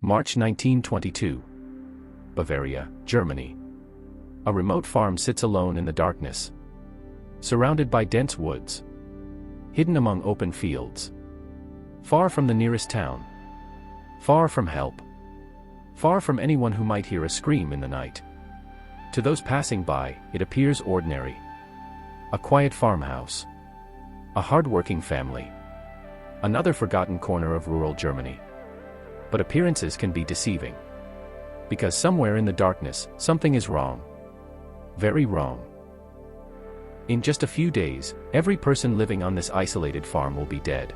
March 1922. Bavaria, Germany. A remote farm sits alone in the darkness, surrounded by dense woods, hidden among open fields, far from the nearest town, far from help, far from anyone who might hear a scream in the night. To those passing by, it appears ordinary. A quiet farmhouse, a hard-working family, another forgotten corner of rural Germany. But appearances can be deceiving, because somewhere in the darkness, something is wrong. Very wrong. In just a few days, every person living on this isolated farm will be dead.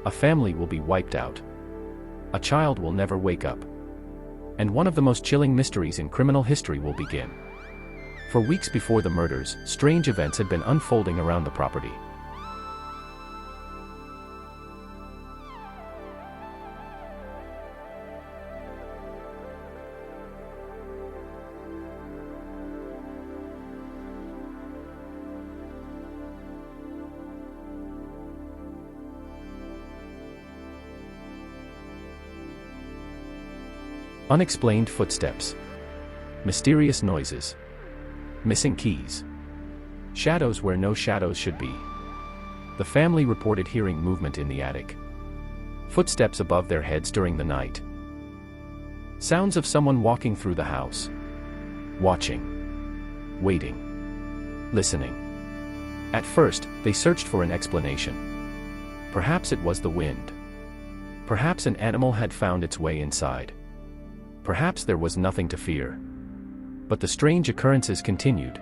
A family will be wiped out. A child will never wake up. And one of the most chilling mysteries in criminal history will begin. For weeks before the murders, strange events had been unfolding around the property. Unexplained footsteps, mysterious noises, missing keys, shadows where no shadows should be. The family reported hearing movement in the attic, footsteps above their heads during the night, sounds of someone walking through the house, watching, waiting, listening. At first, they searched for an explanation. Perhaps it was the wind. Perhaps an animal had found its way inside. Perhaps there was nothing to fear. But the strange occurrences continued.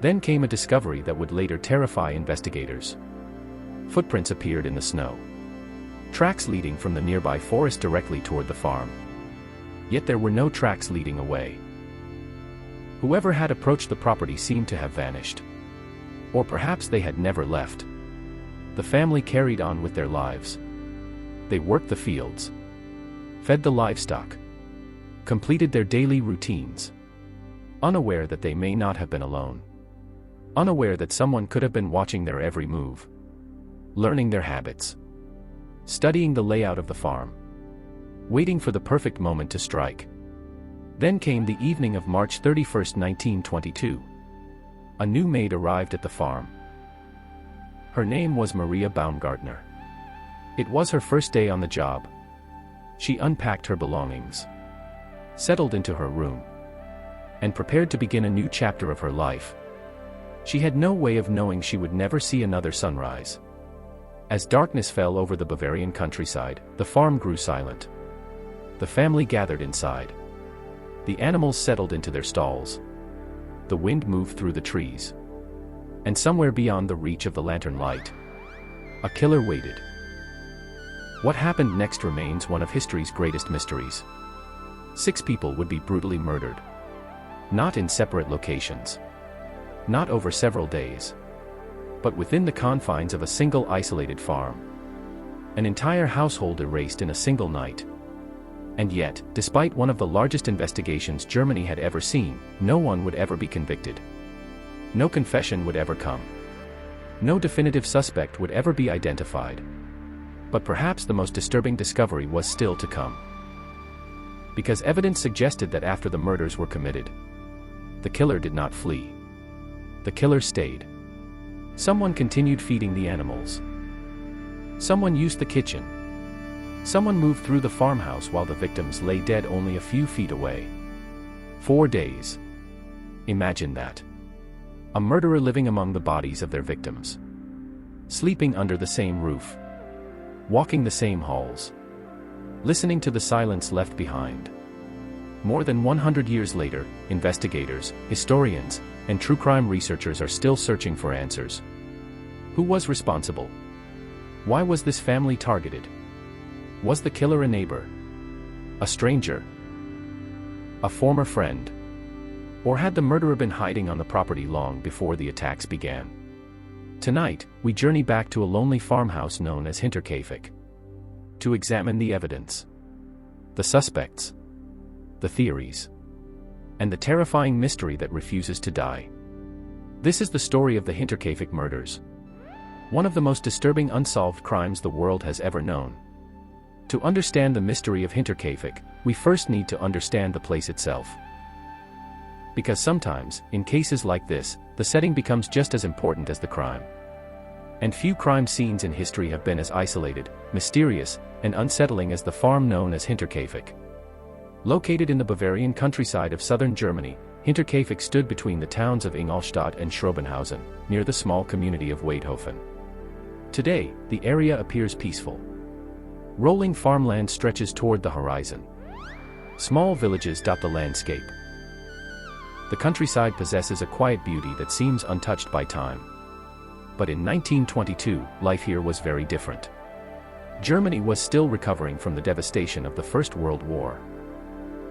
Then came a discovery that would later terrify investigators. Footprints appeared in the snow, tracks leading from the nearby forest directly toward the farm. Yet there were no tracks leading away. Whoever had approached the property seemed to have vanished. Or perhaps they had never left. The family carried on with their lives. They worked the fields, fed the livestock, completed their daily routines, unaware that they may not have been alone, unaware that someone could have been watching their every move, learning their habits, studying the layout of the farm, waiting for the perfect moment to strike. Then came the evening of March 31, 1922. A new maid arrived at the farm. Her name was Maria Baumgartner. It was her first day on the job. She unpacked her belongings, settled into her room, and prepared to begin a new chapter of her life. She had no way of knowing she would never see another sunrise. As darkness fell over the Bavarian countryside, the farm grew silent. The family gathered inside. The animals settled into their stalls. The wind moved through the trees. And somewhere beyond the reach of the lantern light, a killer waited. What happened next remains one of history's greatest mysteries. 6 people would be brutally murdered. Not in separate locations. Not over several days. But within the confines of a single isolated farm. An entire household erased in a single night. And yet, despite one of the largest investigations Germany had ever seen, no one would ever be convicted. No confession would ever come. No definitive suspect would ever be identified. But perhaps the most disturbing discovery was still to come. Because evidence suggested that after the murders were committed, the killer did not flee. The killer stayed. Someone continued feeding the animals. Someone used the kitchen. Someone moved through the farmhouse while the victims lay dead only a few feet away. 4 days. Imagine that. A murderer living among the bodies of their victims. Sleeping under the same roof. Walking the same halls. Listening to the silence left behind. More than 100 years later, investigators, historians, and true crime researchers are still searching for answers. Who was responsible? Why was this family targeted? Was the killer a neighbor? A stranger? A former friend? Or had the murderer been hiding on the property long before the attacks began? Tonight, we journey back to a lonely farmhouse known as Hinterkaifeck, to examine the evidence, the suspects, the theories, and the terrifying mystery that refuses to die. This is the story of the Hinterkaifeck Murders, one of the most disturbing unsolved crimes the world has ever known. To understand the mystery of Hinterkaifeck, we first need to understand the place itself. Because sometimes, in cases like this, the setting becomes just as important as the crime. And few crime scenes in history have been as isolated, mysterious, and unsettling as the farm known as Hinterkaifeck. Located in the Bavarian countryside of southern Germany, Hinterkaifeck stood between the towns of Ingolstadt and Schrobenhausen, near the small community of Weidhofen. Today, the area appears peaceful. Rolling farmland stretches toward the horizon. Small villages dot the landscape. The countryside possesses a quiet beauty that seems untouched by time. But in 1922, life here was very different. Germany was still recovering from the devastation of the First World War.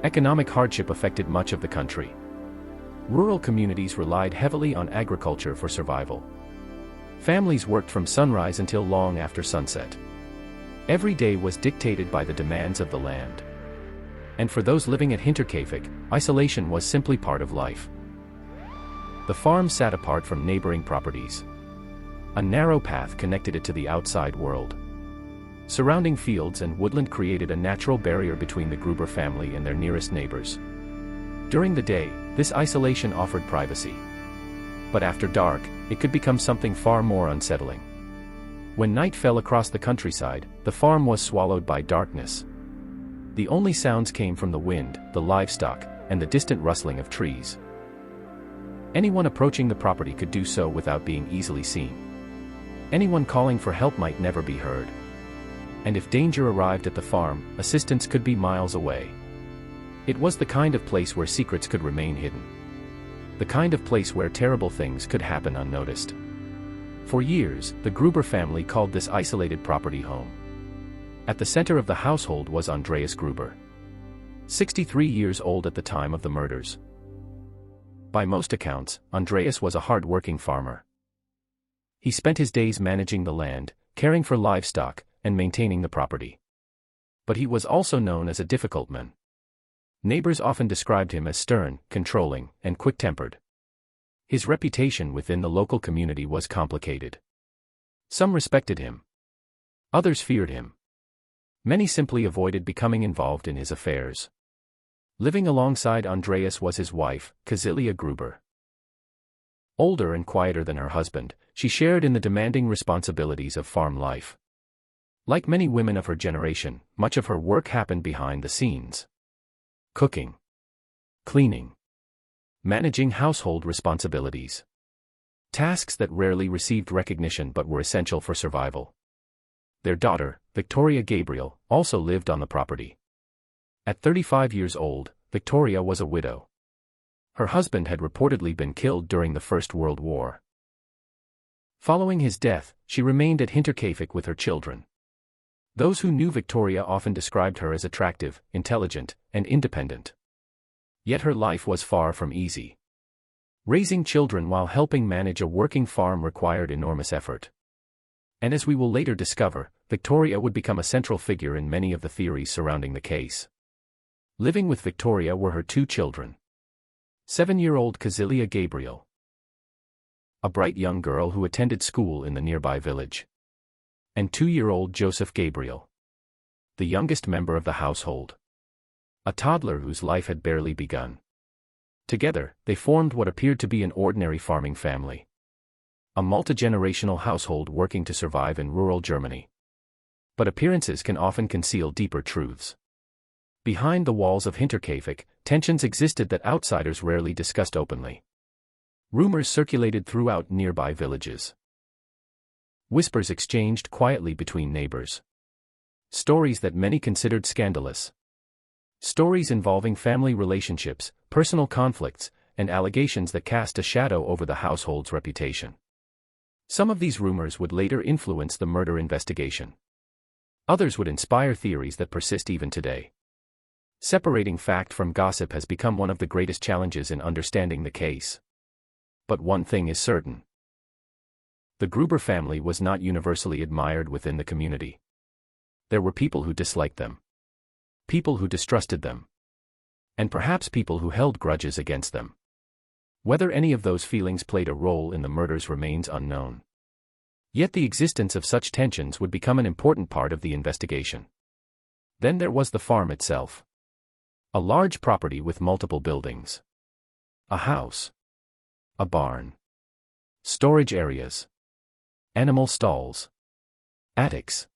Economic hardship affected much of the country. Rural communities relied heavily on agriculture for survival. Families worked from sunrise until long after sunset. Every day was dictated by the demands of the land. And for those living at Hinterkaifeck, isolation was simply part of life. The farm sat apart from neighboring properties. A narrow path connected it to the outside world. Surrounding fields and woodland created a natural barrier between the Gruber family and their nearest neighbors. During the day, this isolation offered privacy. But after dark, it could become something far more unsettling. When night fell across the countryside, the farm was swallowed by darkness. The only sounds came from the wind, the livestock, and the distant rustling of trees. Anyone approaching the property could do so without being easily seen. Anyone calling for help might never be heard. And if danger arrived at the farm, assistance could be miles away. It was the kind of place where secrets could remain hidden. The kind of place where terrible things could happen unnoticed. For years, the Gruber family called this isolated property home. At the center of the household was Andreas Gruber. 63 years old at the time of the murders. By most accounts, Andreas was a hard-working farmer. He spent his days managing the land, caring for livestock, and maintaining the property. But he was also known as a difficult man. Neighbors often described him as stern, controlling, and quick-tempered. His reputation within the local community was complicated. Some respected him. Others feared him. Many simply avoided becoming involved in his affairs. Living alongside Andreas was his wife, Cecilia Gruber. Older and quieter than her husband, she shared in the demanding responsibilities of farm life. Like many women of her generation, much of her work happened behind the scenes. Cooking, cleaning, managing household responsibilities. Tasks that rarely received recognition but were essential for survival. Their daughter, Victoria Gabriel, also lived on the property. At 35 years old, Victoria was a widow. Her husband had reportedly been killed during the First World War. Following his death, she remained at Hinterkaifeck with her children. Those who knew Victoria often described her as attractive, intelligent, and independent. Yet her life was far from easy. Raising children while helping manage a working farm required enormous effort. And as we will later discover, Victoria would become a central figure in many of the theories surrounding the case. Living with Victoria were her two children. 7-year-old Cecilia Gabriel, a bright young girl who attended school in the nearby village, and 2-year-old Joseph Gabriel, the youngest member of the household, a toddler whose life had barely begun. Together, they formed what appeared to be an ordinary farming family. A multi-generational household working to survive in rural Germany. But appearances can often conceal deeper truths. Behind the walls of Hinterkaifeck, tensions existed that outsiders rarely discussed openly. Rumors circulated throughout nearby villages. Whispers exchanged quietly between neighbors. Stories that many considered scandalous. Stories involving family relationships, personal conflicts, and allegations that cast a shadow over the household's reputation. Some of these rumors would later influence the murder investigation. Others would inspire theories that persist even today. Separating fact from gossip has become one of the greatest challenges in understanding the case. But one thing is certain. The Gruber family was not universally admired within the community. There were people who disliked them. People who distrusted them. And perhaps people who held grudges against them. Whether any of those feelings played a role in the murders remains unknown. Yet the existence of such tensions would become an important part of the investigation. Then there was the farm itself. A large property with multiple buildings. A house. A barn. Storage areas. Animal stalls. Attics.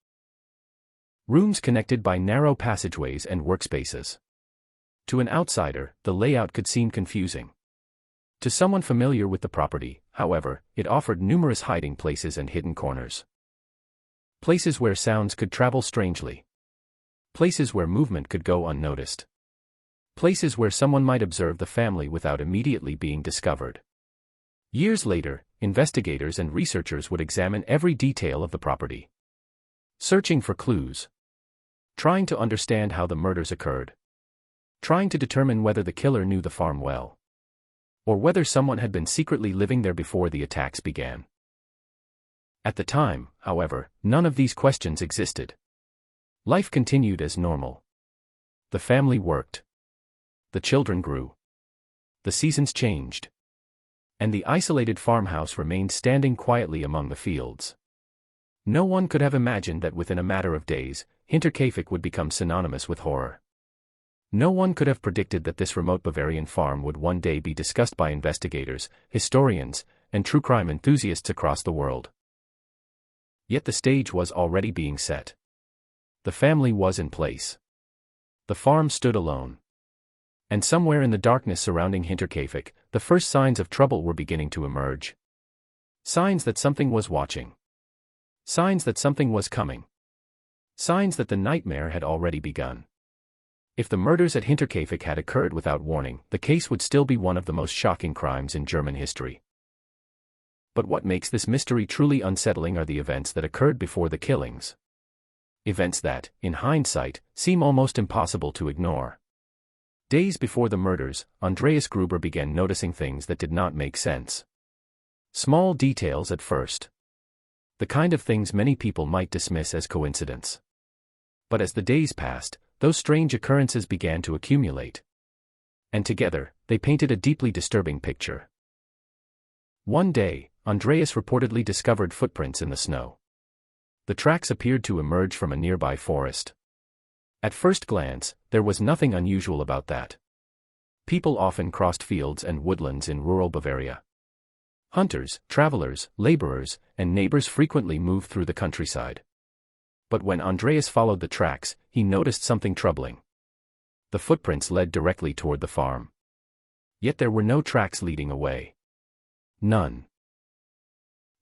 Rooms connected by narrow passageways and workspaces. To an outsider, the layout could seem confusing. To someone familiar with the property, however, it offered numerous hiding places and hidden corners. Places where sounds could travel strangely. Places where movement could go unnoticed. Places where someone might observe the family without immediately being discovered. Years later, investigators and researchers would examine every detail of the property. Searching for clues. Trying to understand how the murders occurred. Trying to determine whether the killer knew the farm well. Or whether someone had been secretly living there before the attacks began. At the time, however, none of these questions existed. Life continued as normal. The family worked. The children grew. The seasons changed. And the isolated farmhouse remained standing quietly among the fields. No one could have imagined that within a matter of days, Hinterkaifeck would become synonymous with horror. No one could have predicted that this remote Bavarian farm would one day be discussed by investigators, historians, and true crime enthusiasts across the world. Yet the stage was already being set. The family was in place. The farm stood alone. And somewhere in the darkness surrounding Hinterkaifeck, the first signs of trouble were beginning to emerge. Signs that something was watching. Signs that something was coming. Signs that the nightmare had already begun. If the murders at Hinterkaifeck had occurred without warning, the case would still be one of the most shocking crimes in German history. But what makes this mystery truly unsettling are the events that occurred before the killings. Events that, in hindsight, seem almost impossible to ignore. Days before the murders, Andreas Gruber began noticing things that did not make sense. Small details at first. The kind of things many people might dismiss as coincidence. But as the days passed, those strange occurrences began to accumulate. And together, they painted a deeply disturbing picture. One day, Andreas reportedly discovered footprints in the snow. The tracks appeared to emerge from a nearby forest. At first glance, there was nothing unusual about that. People often crossed fields and woodlands in rural Bavaria. Hunters, travelers, laborers, and neighbors frequently moved through the countryside. But when Andreas followed the tracks, he noticed something troubling. The footprints led directly toward the farm. Yet there were no tracks leading away. None.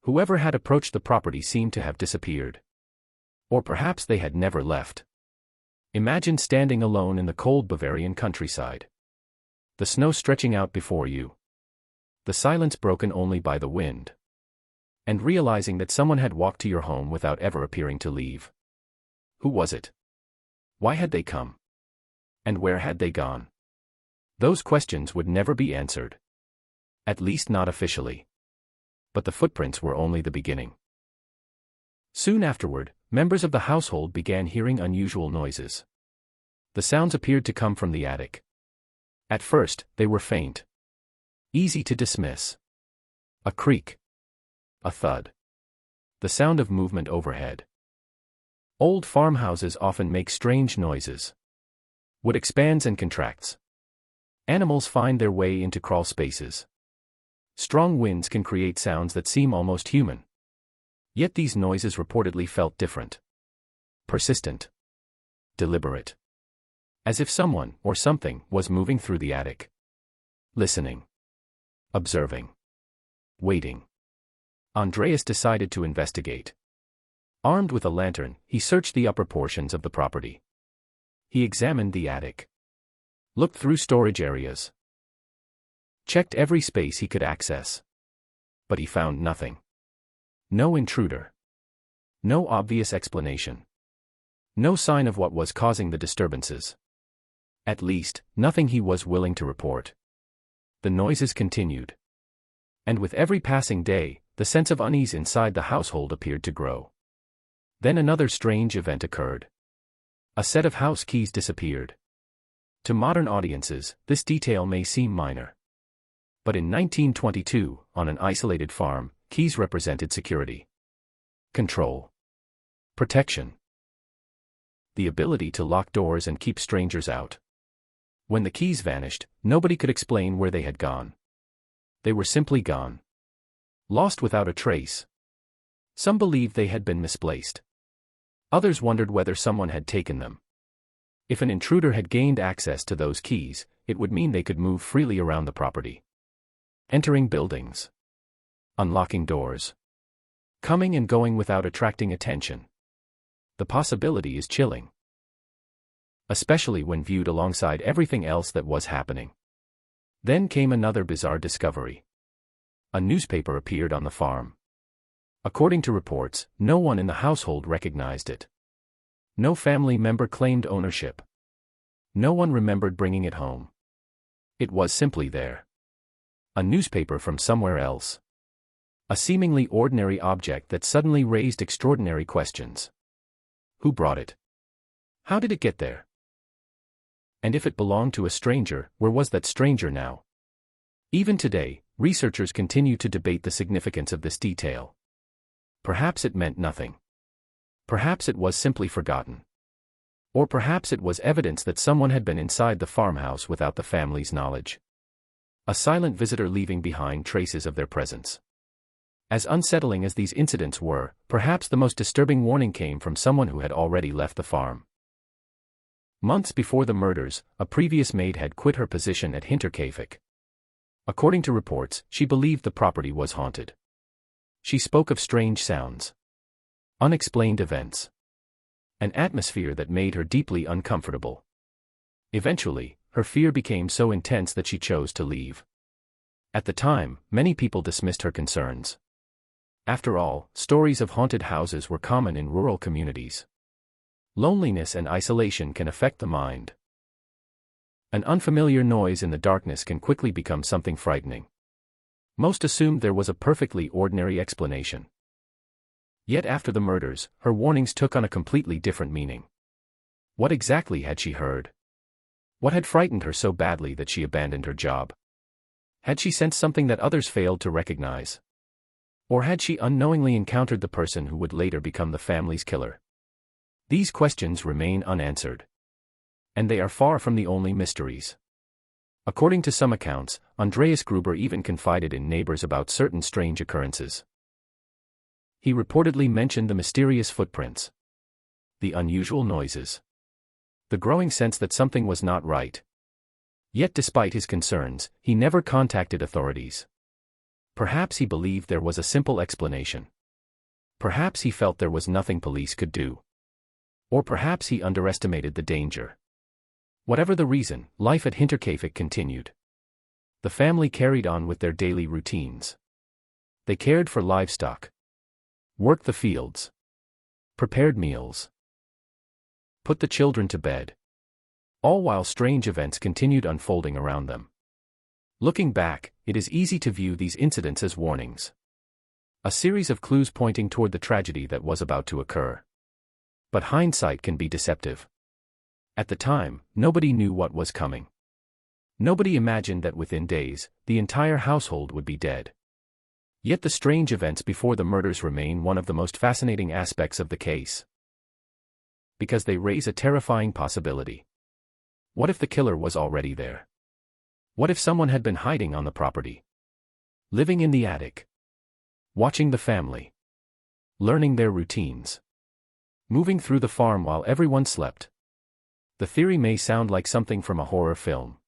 Whoever had approached the property seemed to have disappeared. Or perhaps they had never left. Imagine standing alone in the cold Bavarian countryside. The snow stretching out before you. The silence broken only by the wind. And realizing that someone had walked to your home without ever appearing to leave. Who was it? Why had they come? And where had they gone? Those questions would never be answered. At least not officially. But the footprints were only the beginning. Soon afterward, members of the household began hearing unusual noises. The sounds appeared to come from the attic. At first, they were faint. Easy to dismiss. A creak. A thud. The sound of movement overhead. Old farmhouses often make strange noises. Wood expands and contracts. Animals find their way into crawl spaces. Strong winds can create sounds that seem almost human. Yet these noises reportedly felt different. Persistent. Deliberate. As if someone, or something, was moving through the attic. Listening. Observing. Waiting. Andreas decided to investigate. Armed with a lantern, he searched the upper portions of the property. He examined the attic. Looked through storage areas. Checked every space he could access. But he found nothing. No intruder. No obvious explanation. No sign of what was causing the disturbances. At least, nothing he was willing to report. The noises continued. And with every passing day, the sense of unease inside the household appeared to grow. Then another strange event occurred. A set of house keys disappeared. To modern audiences, this detail may seem minor. But in 1922, on an isolated farm, keys represented security. Control. Protection. the ability to lock doors and keep strangers out. When the keys vanished, nobody could explain where they had gone. They were simply gone. Lost without a trace. Some believed they had been misplaced. Others wondered whether someone had taken them. If an intruder had gained access to those keys, it would mean they could move freely around the property. Entering buildings. Unlocking doors. Coming and going without attracting attention. The possibility is chilling. Especially when viewed alongside everything else that was happening. Then came another bizarre discovery. A newspaper appeared on the farm. According to reports, no one in the household recognized it. No family member claimed ownership. No one remembered bringing it home. It was simply there. A newspaper from somewhere else. A seemingly ordinary object that suddenly raised extraordinary questions. Who brought it? How did it get there? And if it belonged to a stranger, where was that stranger now? Even today, researchers continue to debate the significance of this detail. Perhaps it meant nothing. Perhaps it was simply forgotten. Or perhaps it was evidence that someone had been inside the farmhouse without the family's knowledge. A silent visitor leaving behind traces of their presence. As unsettling as these incidents were, perhaps the most disturbing warning came from someone who had already left the farm. Months before the murders, a previous maid had quit her position at Hinterkaifeck. According to reports, she believed the property was haunted. She spoke of strange sounds. Unexplained events. An atmosphere that made her deeply uncomfortable. Eventually, her fear became so intense that she chose to leave. At the time, many people dismissed her concerns. After all, stories of haunted houses were common in rural communities. Loneliness and isolation can affect the mind. An unfamiliar noise in the darkness can quickly become something frightening. Most assumed there was a perfectly ordinary explanation. Yet after the murders, her warnings took on a completely different meaning. What exactly had she heard? What had frightened her so badly that she abandoned her job? Had she sensed something that others failed to recognize? Or had she unknowingly encountered the person who would later become the family's killer? These questions remain unanswered. And they are far from the only mysteries. According to some accounts, Andreas Gruber even confided in neighbors about certain strange occurrences. He reportedly mentioned the mysterious footprints. The unusual noises. The growing sense that something was not right. Yet despite his concerns, he never contacted authorities. Perhaps he believed there was a simple explanation. Perhaps he felt there was nothing police could do. Or perhaps he underestimated the danger. Whatever the reason, life at Hinterkaifeck continued. The family carried on with their daily routines. They cared for livestock. Worked the fields. Prepared meals. Put the children to bed. All while strange events continued unfolding around them. Looking back, it is easy to view these incidents as warnings. A series of clues pointing toward the tragedy that was about to occur. But hindsight can be deceptive. At the time, nobody knew what was coming. Nobody imagined that within days, the entire household would be dead. Yet the strange events before the murders remain one of the most fascinating aspects of the case. Because they raise a terrifying possibility. What if the killer was already there? What if someone had been hiding on the property? Living in the attic? Watching the family? Learning their routines? Moving through the farm while everyone slept? The theory may sound like something from a horror film.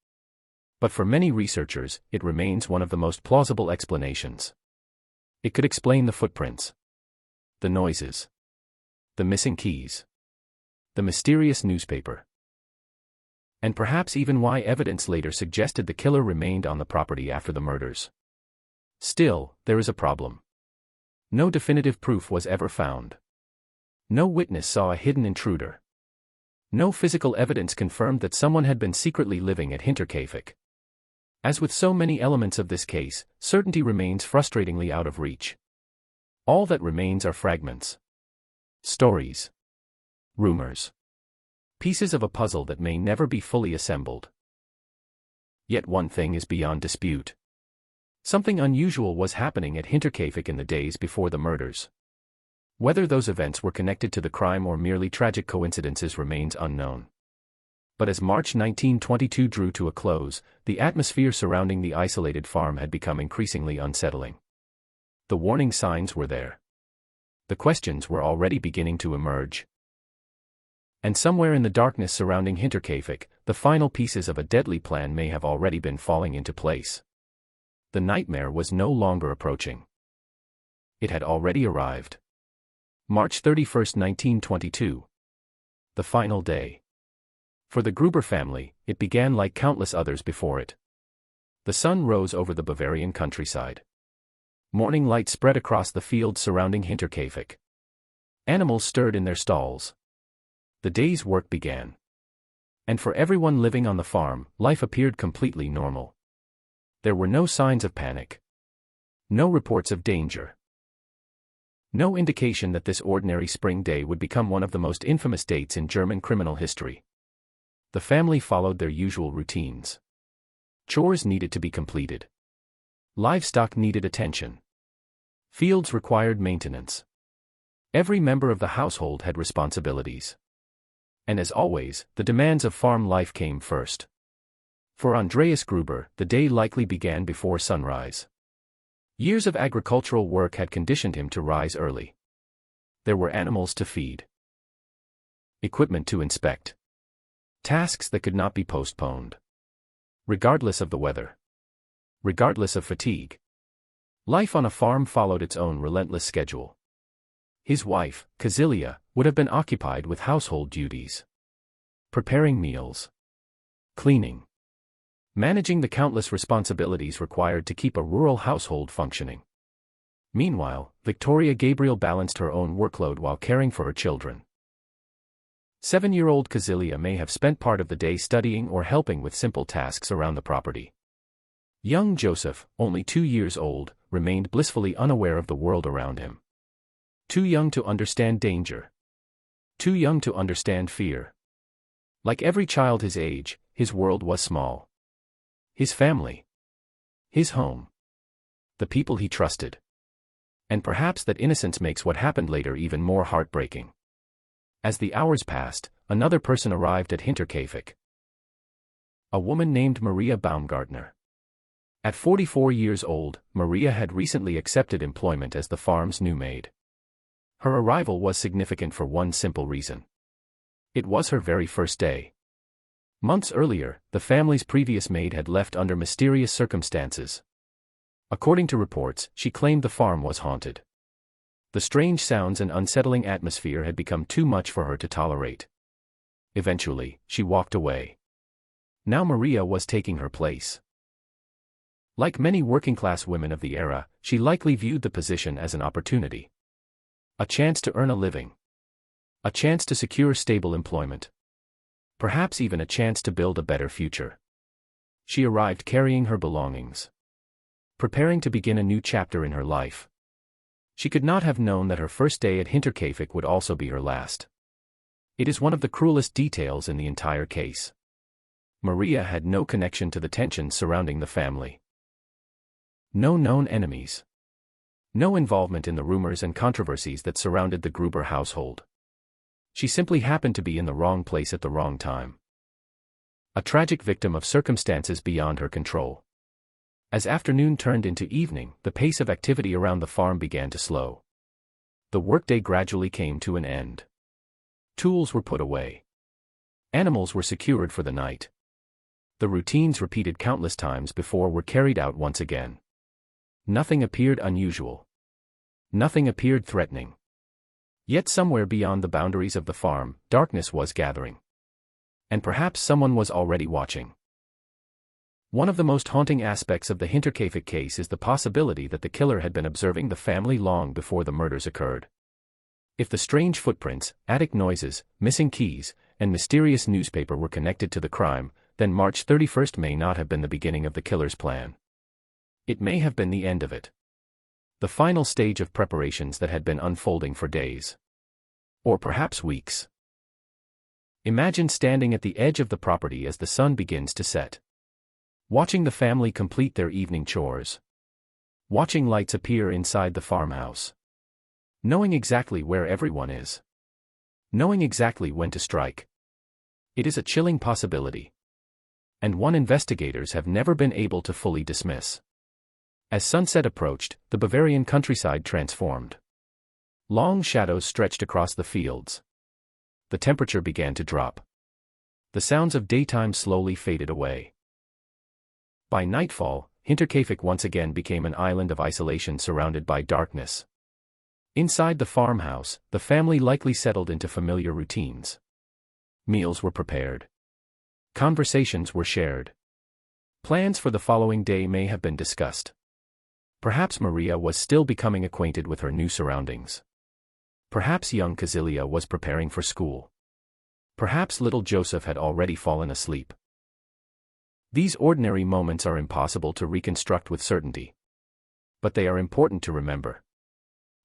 But for many researchers, it remains one of the most plausible explanations. It could explain the footprints. The noises. The missing keys. The mysterious newspaper. And perhaps even why evidence later suggested the killer remained on the property after the murders. Still, there is a problem. No definitive proof was ever found. No witness saw a hidden intruder. No physical evidence confirmed that someone had been secretly living at Hinterkaifeck. As with so many elements of this case, certainty remains frustratingly out of reach. All that remains are fragments. Stories. Rumors. Pieces of a puzzle that may never be fully assembled. Yet one thing is beyond dispute. Something unusual was happening at Hinterkaifeck in the days before the murders. Whether those events were connected to the crime or merely tragic coincidences remains unknown. But as March 1922 drew to a close, the atmosphere surrounding the isolated farm had become increasingly unsettling. The warning signs were there. The questions were already beginning to emerge. And somewhere in the darkness surrounding Hinterkaifeck, the final pieces of a deadly plan may have already been falling into place. The nightmare was no longer approaching. It had already arrived. March 31, 1922. The final day. For the Gruber family, it began like countless others before it. The sun rose over the Bavarian countryside. Morning light spread across the fields surrounding Hinterkaifeck. Animals stirred in their stalls. The day's work began. And for everyone living on the farm, life appeared completely normal. There were no signs of panic. No reports of danger. No indication that this ordinary spring day would become one of the most infamous dates in German criminal history. The family followed their usual routines. Chores needed to be completed. Livestock needed attention. Fields required maintenance. Every member of the household had responsibilities. And as always, the demands of farm life came first. For Andreas Gruber, the day likely began before sunrise. Years of agricultural work had conditioned him to rise early. There were animals to feed. Equipment to inspect. Tasks that could not be postponed. Regardless of the weather. Regardless of fatigue. Life on a farm followed its own relentless schedule. His wife, Kazilia, would have been occupied with household duties. Preparing meals. Cleaning. Managing the countless responsibilities required to keep a rural household functioning. Meanwhile, Victoria Gabriel balanced her own workload while caring for her children. 7-year-old Kazilia may have spent part of the day studying or helping with simple tasks around the property. Young Joseph, only 2 years old, remained blissfully unaware of the world around him. Too young to understand danger. Too young to understand fear. Like every child his age, his world was small. His family. His home. The people he trusted. And perhaps that innocence makes what happened later even more heartbreaking. As the hours passed, another person arrived at Hinterkaifeck. A woman named Maria Baumgartner. At 44 years old, Maria had recently accepted employment as the farm's new maid. Her arrival was significant for one simple reason. It was her very first day. Months earlier, the family's previous maid had left under mysterious circumstances. According to reports, she claimed the farm was haunted. The strange sounds and unsettling atmosphere had become too much for her to tolerate. Eventually, she walked away. Now Maria was taking her place. Like many working-class women of the era, she likely viewed the position as an opportunity. A chance to earn a living. A chance to secure stable employment. Perhaps even a chance to build a better future. She arrived carrying her belongings. Preparing to begin a new chapter in her life. She could not have known that her first day at Hinterkaifeck would also be her last. It is one of the cruelest details in the entire case. Maria had no connection to the tensions surrounding the family. No known enemies. No involvement in the rumors and controversies that surrounded the Gruber household. She simply happened to be in the wrong place at the wrong time. A tragic victim of circumstances beyond her control. As afternoon turned into evening, the pace of activity around the farm began to slow. The workday gradually came to an end. Tools were put away. Animals were secured for the night. The routines repeated countless times before were carried out once again. Nothing appeared unusual. Nothing appeared threatening. Yet somewhere beyond the boundaries of the farm, darkness was gathering. And perhaps someone was already watching. One of the most haunting aspects of the Hinterkaifeck case is the possibility that the killer had been observing the family long before the murders occurred. If the strange footprints, attic noises, missing keys, and mysterious newspaper were connected to the crime, then March 31st may not have been the beginning of the killer's plan. It may have been the end of it. The final stage of preparations that had been unfolding for days. Or perhaps weeks. Imagine standing at the edge of the property as the sun begins to set. Watching the family complete their evening chores. Watching lights appear inside the farmhouse. Knowing exactly where everyone is. Knowing exactly when to strike. It is a chilling possibility. And one investigators have never been able to fully dismiss. As sunset approached, the Bavarian countryside transformed. Long shadows stretched across the fields. The temperature began to drop. The sounds of daytime slowly faded away. By nightfall, Hinterkaifeck once again became an island of isolation surrounded by darkness. Inside the farmhouse, the family likely settled into familiar routines. Meals were prepared. Conversations were shared. Plans for the following day may have been discussed. Perhaps Maria was still becoming acquainted with her new surroundings. Perhaps young Kazilia was preparing for school. Perhaps little Joseph had already fallen asleep. These ordinary moments are impossible to reconstruct with certainty. But they are important to remember.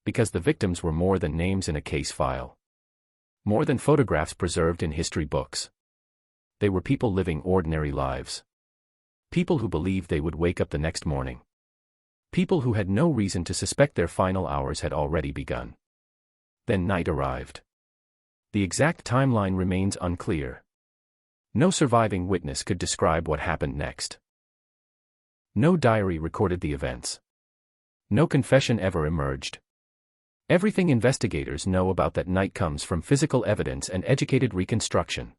Because the victims were more than names in a case file. More than photographs preserved in history books. They were people living ordinary lives. People who believed they would wake up the next morning. People who had no reason to suspect their final hours had already begun. Then night arrived. The exact timeline remains unclear. No surviving witness could describe what happened next. No diary recorded the events. No confession ever emerged. Everything investigators know about that night comes from physical evidence and educated reconstruction.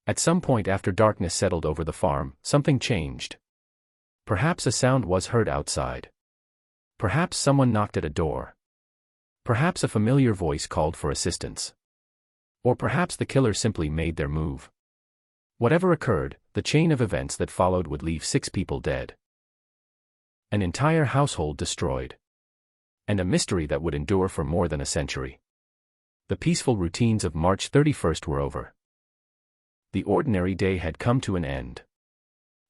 At some point after darkness settled over the farm, something changed. Perhaps a sound was heard outside. Perhaps someone knocked at a door. Perhaps a familiar voice called for assistance. Or perhaps the killer simply made their move. Whatever occurred, the chain of events that followed would leave 6 people dead. An entire household destroyed. And a mystery that would endure for more than a century. The peaceful routines of March 31st were over. The ordinary day had come to an end.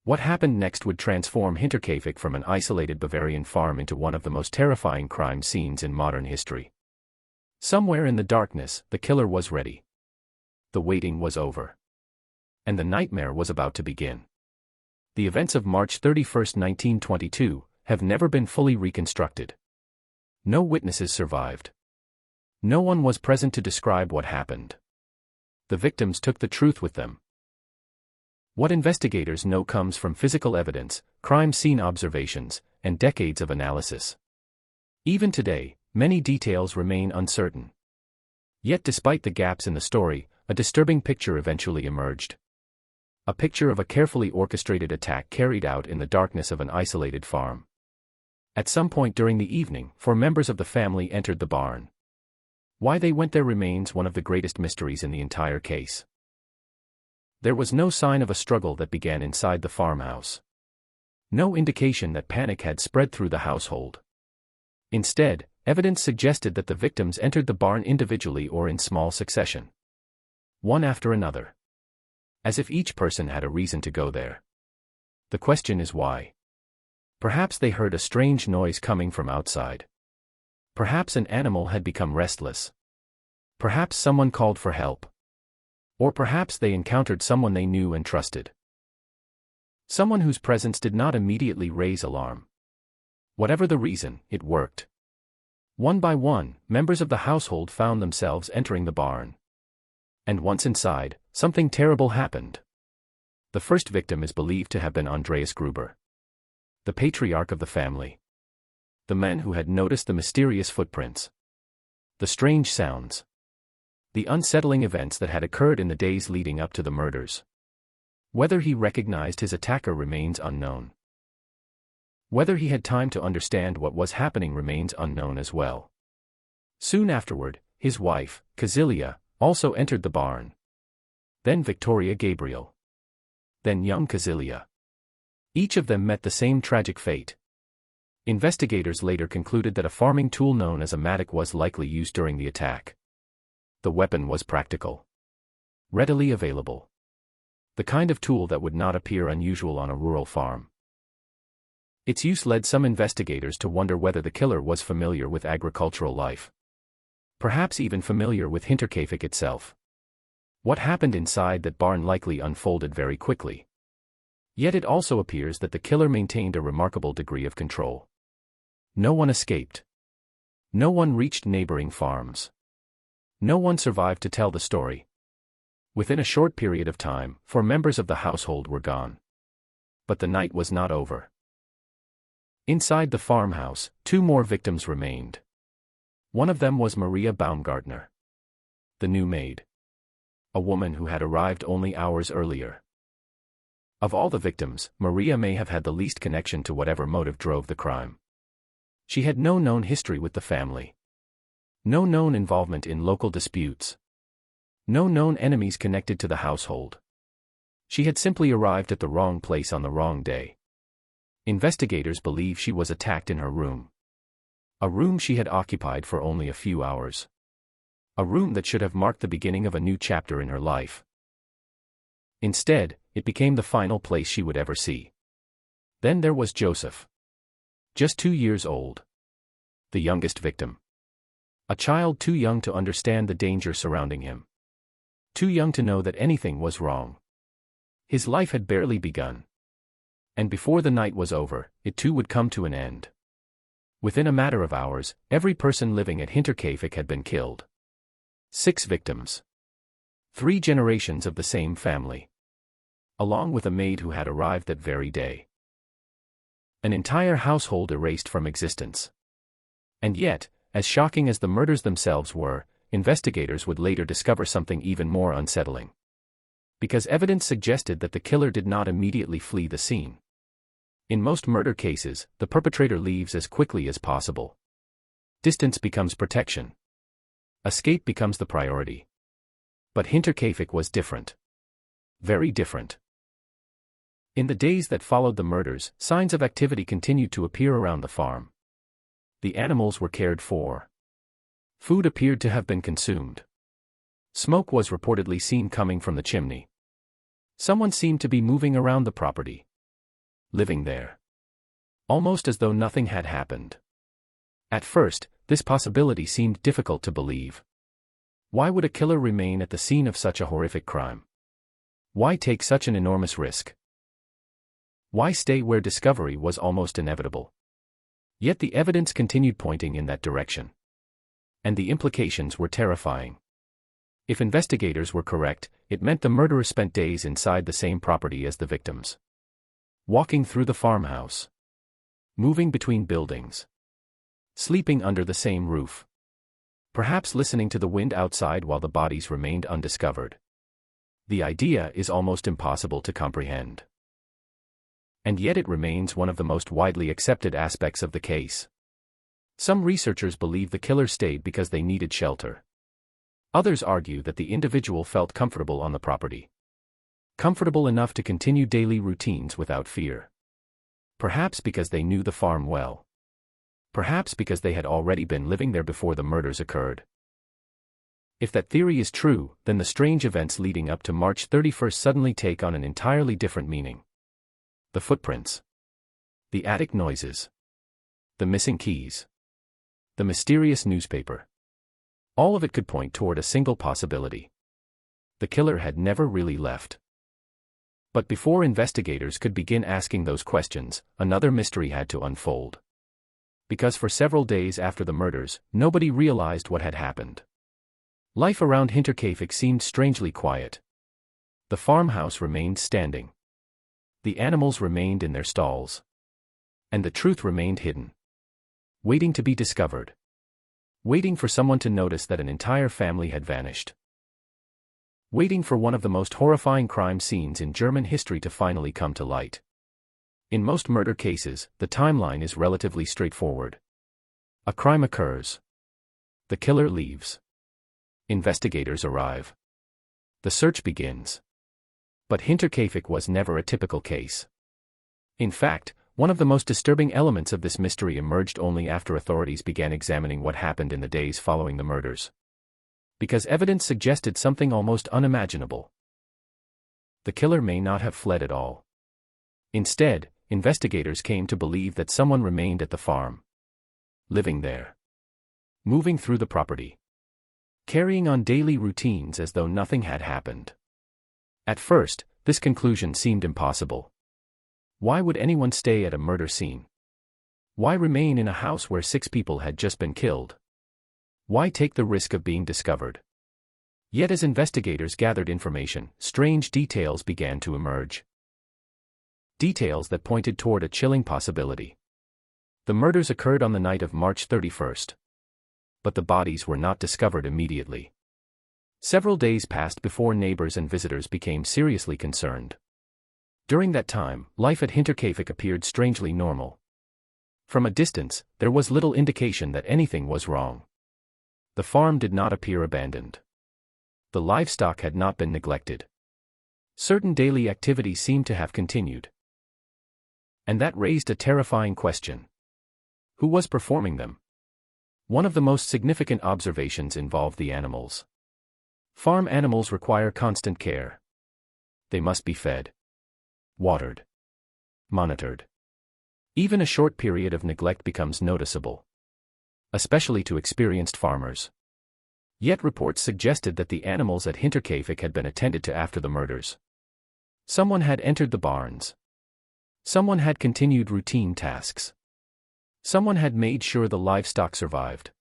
What happened next would transform Hinterkaifeck from an isolated Bavarian farm into one of the most terrifying crime scenes in modern history. Somewhere in the darkness, the killer was ready. The waiting was over. And the nightmare was about to begin. The events of March 31, 1922, have never been fully reconstructed. No witnesses survived. No one was present to describe what happened. The victims took the truth with them. What investigators know comes from physical evidence, crime scene observations, and decades of analysis. Even today, many details remain uncertain. Yet despite the gaps in the story, a disturbing picture eventually emerged. A picture of a carefully orchestrated attack carried out in the darkness of an isolated farm. At some point during the evening, 4 members of the family entered the barn. Why they went there remains one of the greatest mysteries in the entire case. There was no sign of a struggle that began inside the farmhouse. No indication that panic had spread through the household. Instead, evidence suggested that the victims entered the barn individually or in small succession. One after another. As if each person had a reason to go there. The question is why? Perhaps they heard a strange noise coming from outside. Perhaps an animal had become restless. Perhaps someone called for help. Or perhaps they encountered someone they knew and trusted. Someone whose presence did not immediately raise alarm. Whatever the reason, it worked. One by one, members of the household found themselves entering the barn. And once inside, something terrible happened. The first victim is believed to have been Andreas Gruber. The patriarch of the family. The man who had noticed the mysterious footprints. The strange sounds. The unsettling events that had occurred in the days leading up to the murders. Whether he recognized his attacker remains unknown. Whether he had time to understand what was happening remains unknown as well. Soon afterward, his wife, Kazilia, also entered the barn. Then Victoria Gabriel. Then young Kazilia. Each of them met the same tragic fate. Investigators later concluded that a farming tool known as a mattock was likely used during the attack. The weapon was practical. Readily available. The kind of tool that would not appear unusual on a rural farm. Its use led some investigators to wonder whether the killer was familiar with agricultural life. Perhaps even familiar with Hinterkaifeck itself. What happened inside that barn likely unfolded very quickly. Yet it also appears that the killer maintained a remarkable degree of control. No one escaped. No one reached neighboring farms. No one survived to tell the story. Within a short period of time, 4 members of the household were gone. But the night was not over. Inside the farmhouse, 2 more victims remained. One of them was Maria Baumgartner, the new maid. A woman who had arrived only hours earlier. Of all the victims, Maria may have had the least connection to whatever motive drove the crime. She had no known history with the family. No known involvement in local disputes. No known enemies connected to the household. She had simply arrived at the wrong place on the wrong day. Investigators believe she was attacked in her room. A room she had occupied for only a few hours. A room that should have marked the beginning of a new chapter in her life. Instead, it became the final place she would ever see. Then there was Joseph. Just 2 years old. The youngest victim. A child too young to understand the danger surrounding him. Too young to know that anything was wrong. His life had barely begun. And before the night was over, it too would come to an end. Within a matter of hours, every person living at Hinterkaifeck had been killed. 6 victims. 3 generations of the same family. Along with a maid who had arrived that very day. An entire household erased from existence. And yet, as shocking as the murders themselves were, investigators would later discover something even more unsettling. Because evidence suggested that the killer did not immediately flee the scene. In most murder cases, the perpetrator leaves as quickly as possible. Distance becomes protection. Escape becomes the priority. But Hinterkaifeck was different. Very different. In the days that followed the murders, signs of activity continued to appear around the farm. The animals were cared for. Food appeared to have been consumed. Smoke was reportedly seen coming from the chimney. Someone seemed to be moving around the property. Living there. Almost as though nothing had happened. At first, this possibility seemed difficult to believe. Why would a killer remain at the scene of such a horrific crime? Why take such an enormous risk? Why stay where discovery was almost inevitable? Yet the evidence continued pointing in that direction. And the implications were terrifying. If investigators were correct, it meant the murderer spent days inside the same property as the victims. Walking through the farmhouse. Moving between buildings. Sleeping under the same roof. Perhaps listening to the wind outside while the bodies remained undiscovered. The idea is almost impossible to comprehend. And yet it remains one of the most widely accepted aspects of the case. Some researchers believe the killer stayed because they needed shelter. Others argue that the individual felt comfortable on the property. Comfortable enough to continue daily routines without fear. Perhaps because they knew the farm well. Perhaps because they had already been living there before the murders occurred. If that theory is true, then the strange events leading up to March 31st suddenly take on an entirely different meaning. The footprints. The attic noises. The missing keys. The mysterious newspaper. All of it could point toward a single possibility. The killer had never really left. But before investigators could begin asking those questions, another mystery had to unfold. Because for several days after the murders, nobody realized what had happened. Life around Hinterkaifeck seemed strangely quiet. The farmhouse remained standing. The animals remained in their stalls. And the truth remained hidden. Waiting to be discovered. Waiting for someone to notice that an entire family had vanished. Waiting for one of the most horrifying crime scenes in German history to finally come to light. In most murder cases, the timeline is relatively straightforward. A crime occurs. The killer leaves. Investigators arrive. The search begins. But Hinterkaifeck was never a typical case. In fact, one of the most disturbing elements of this mystery emerged only after authorities began examining what happened in the days following the murders. Because evidence suggested something almost unimaginable. The killer may not have fled at all. Instead, investigators came to believe that someone remained at the farm. Living there. Moving through the property. Carrying on daily routines as though nothing had happened. At first, this conclusion seemed impossible. Why would anyone stay at a murder scene? Why remain in a house where 6 people had just been killed? Why take the risk of being discovered? Yet as investigators gathered information, strange details began to emerge. Details that pointed toward a chilling possibility. The murders occurred on the night of March 31st. But the bodies were not discovered immediately. Several days passed before neighbors and visitors became seriously concerned. During that time, life at Hinterkaifeck appeared strangely normal. From a distance, there was little indication that anything was wrong. The farm did not appear abandoned. The livestock had not been neglected. Certain daily activities seemed to have continued. And that raised a terrifying question. Who was performing them? One of the most significant observations involved the animals. Farm animals require constant care. They must be fed, watered, monitored. Even a short period of neglect becomes noticeable, especially to experienced farmers. Yet reports suggested that the animals at Hinterkaifeck had been attended to after the murders. Someone had entered the barns. Someone had continued routine tasks. Someone had made sure the livestock survived.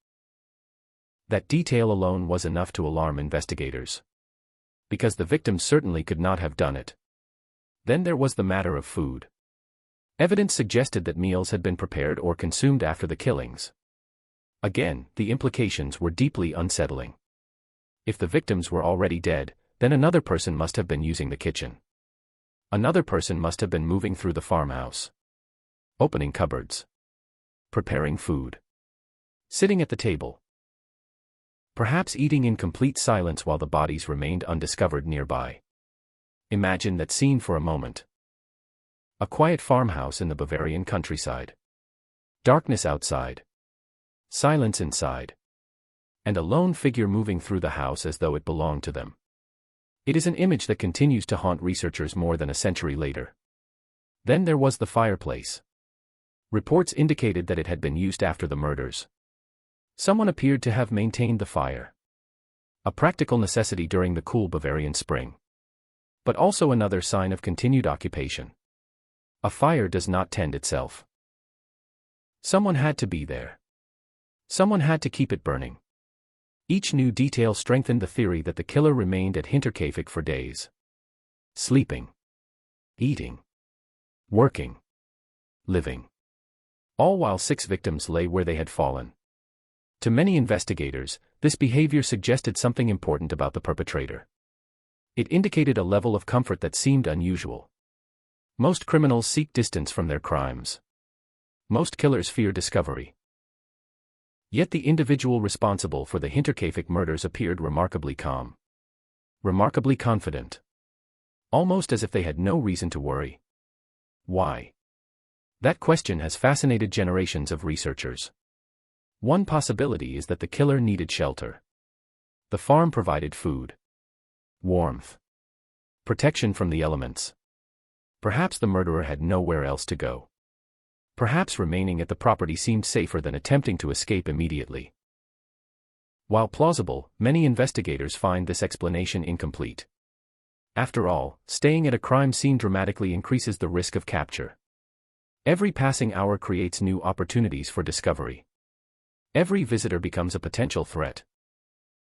That detail alone was enough to alarm investigators. Because the victims certainly could not have done it. Then there was the matter of food. Evidence suggested that meals had been prepared or consumed after the killings. Again, the implications were deeply unsettling. If the victims were already dead, then another person must have been using the kitchen. Another person must have been moving through the farmhouse, opening cupboards, preparing food, sitting at the table, perhaps eating in complete silence while the bodies remained undiscovered nearby. Imagine that scene for a moment. A quiet farmhouse in the Bavarian countryside. Darkness outside. Silence inside. And a lone figure moving through the house as though it belonged to them. It is an image that continues to haunt researchers more than a century later. Then there was the fireplace. Reports indicated that it had been used after the murders. Someone appeared to have maintained the fire. A practical necessity during the cool Bavarian spring. But also another sign of continued occupation. A fire does not tend itself. Someone had to be there. Someone had to keep it burning. Each new detail strengthened the theory that the killer remained at Hinterkaifeck for days. Sleeping. Eating. Working. Living. All while 6 victims lay where they had fallen. To many investigators, this behavior suggested something important about the perpetrator. It indicated a level of comfort that seemed unusual. Most criminals seek distance from their crimes. Most killers fear discovery. Yet the individual responsible for the Hinterkaifeck murders appeared remarkably calm. Remarkably confident. Almost as if they had no reason to worry. Why? That question has fascinated generations of researchers. One possibility is that the killer needed shelter. The farm provided food, warmth, protection from the elements. Perhaps the murderer had nowhere else to go. Perhaps remaining at the property seemed safer than attempting to escape immediately. While plausible, many investigators find this explanation incomplete. After all, staying at a crime scene dramatically increases the risk of capture. Every passing hour creates new opportunities for discovery. Every visitor becomes a potential threat.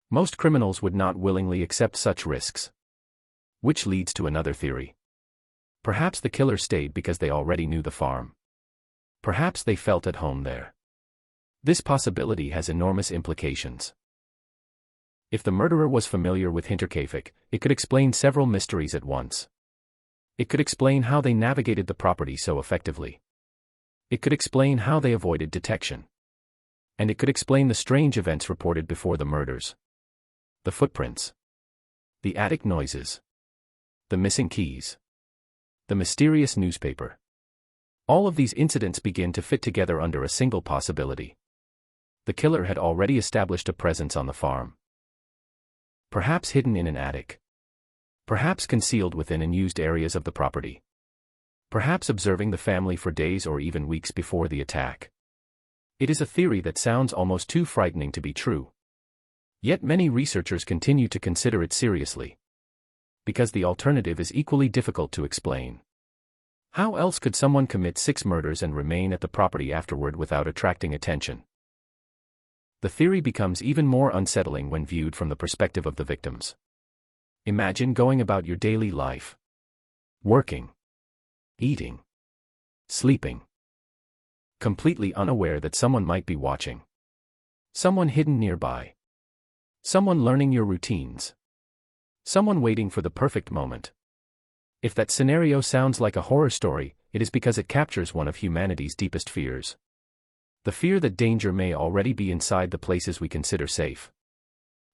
Most criminals would not willingly accept such risks. Which leads to another theory. Perhaps the killer stayed because they already knew the farm. Perhaps they felt at home there. This possibility has enormous implications. If the murderer was familiar with Hinterkaifeck, it could explain several mysteries at once. It could explain how they navigated the property so effectively. It could explain how they avoided detection. And it could explain the strange events reported before the murders. The footprints. The attic noises. The missing keys. The mysterious newspaper. All of these incidents begin to fit together under a single possibility. The killer had already established a presence on the farm. Perhaps hidden in an attic. Perhaps concealed within unused areas of the property. Perhaps observing the family for days or even weeks before the attack. It is a theory that sounds almost too frightening to be true. Yet many researchers continue to consider it seriously. Because the alternative is equally difficult to explain. How else could someone commit 6 murders and remain at the property afterward without attracting attention? The theory becomes even more unsettling when viewed from the perspective of the victims. Imagine going about your daily life. Working. Eating. Sleeping. Completely unaware that someone might be watching. Someone hidden nearby. Someone learning your routines. Someone waiting for the perfect moment. If that scenario sounds like a horror story, it is because it captures one of humanity's deepest fears. The fear that danger may already be inside the places we consider safe.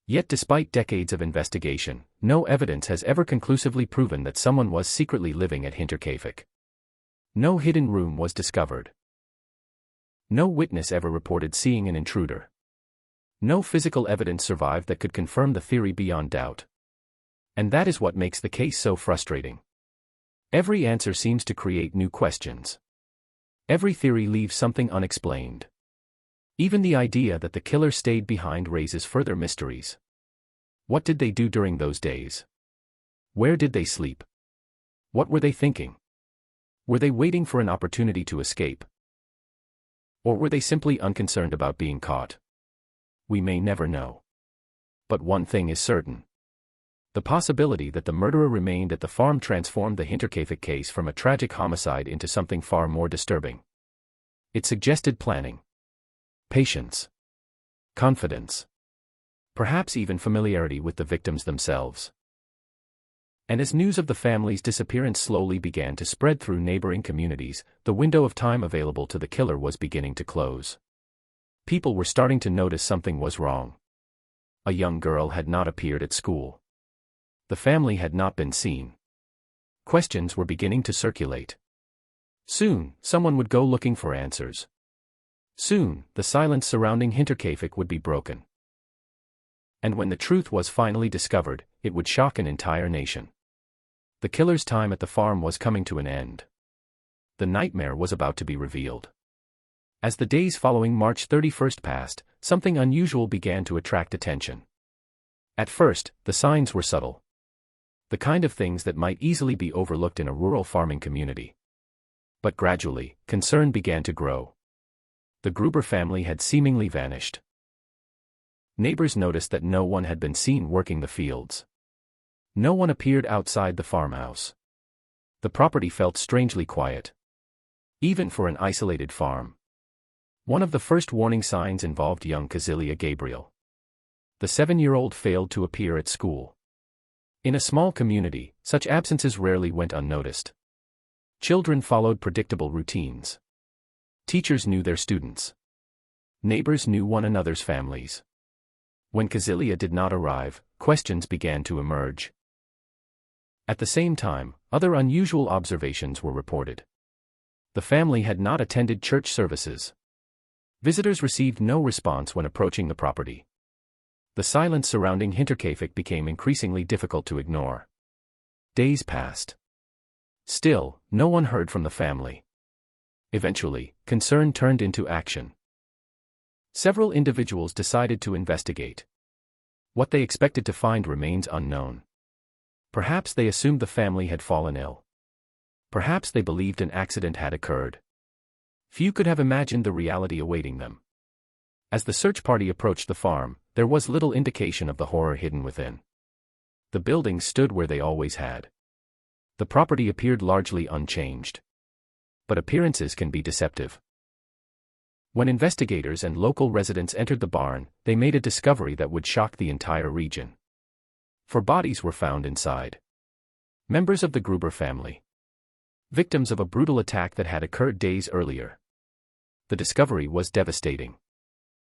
Yet despite decades of investigation, no evidence has ever conclusively proven that someone was secretly living at Hinterkaifeck. No hidden room was discovered. No witness ever reported seeing an intruder. No physical evidence survived that could confirm the theory beyond doubt. And that is what makes the case so frustrating. Every answer seems to create new questions. Every theory leaves something unexplained. Even the idea that the killer stayed behind raises further mysteries. What did they do during those days? Where did they sleep? What were they thinking? Were they waiting for an opportunity to escape? Or were they simply unconcerned about being caught? We may never know. But one thing is certain. The possibility that the murderer remained at the farm transformed the Hinterkaifeck case from a tragic homicide into something far more disturbing. It suggested planning, patience, confidence, perhaps even familiarity with the victims themselves. And as news of the family's disappearance slowly began to spread through neighboring communities, the window of time available to the killer was beginning to close. People were starting to notice something was wrong. A young girl had not appeared at school. The family had not been seen. Questions were beginning to circulate. Soon, someone would go looking for answers. Soon, the silence surrounding Hinterkaifeck would be broken. And when the truth was finally discovered, it would shock an entire nation. The killer's time at the farm was coming to an end. The nightmare was about to be revealed. As the days following March 31st passed, something unusual began to attract attention. At first, the signs were subtle. The kind of things that might easily be overlooked in a rural farming community. But gradually, concern began to grow. The Gruber family had seemingly vanished. Neighbors noticed that no one had been seen working the fields. No one appeared outside the farmhouse. The property felt strangely quiet. Even for an isolated farm. One of the first warning signs involved young Casilia Gabriel. The 7-year-old failed to appear at school. In a small community, such absences rarely went unnoticed. Children followed predictable routines. Teachers knew their students. Neighbors knew one another's families. When Casilia did not arrive, questions began to emerge. At the same time, other unusual observations were reported. The family had not attended church services. Visitors received no response when approaching the property. The silence surrounding Hinterkaifeck became increasingly difficult to ignore. Days passed. Still, no one heard from the family. Eventually, concern turned into action. Several individuals decided to investigate. What they expected to find remains unknown. Perhaps they assumed the family had fallen ill. Perhaps they believed an accident had occurred. Few could have imagined the reality awaiting them. As the search party approached the farm, there was little indication of the horror hidden within. The buildings stood where they always had. The property appeared largely unchanged. But appearances can be deceptive. When investigators and local residents entered the barn, they made a discovery that would shock the entire region. 4 bodies were found inside. Members of the Gruber family. Victims of a brutal attack that had occurred days earlier. The discovery was devastating.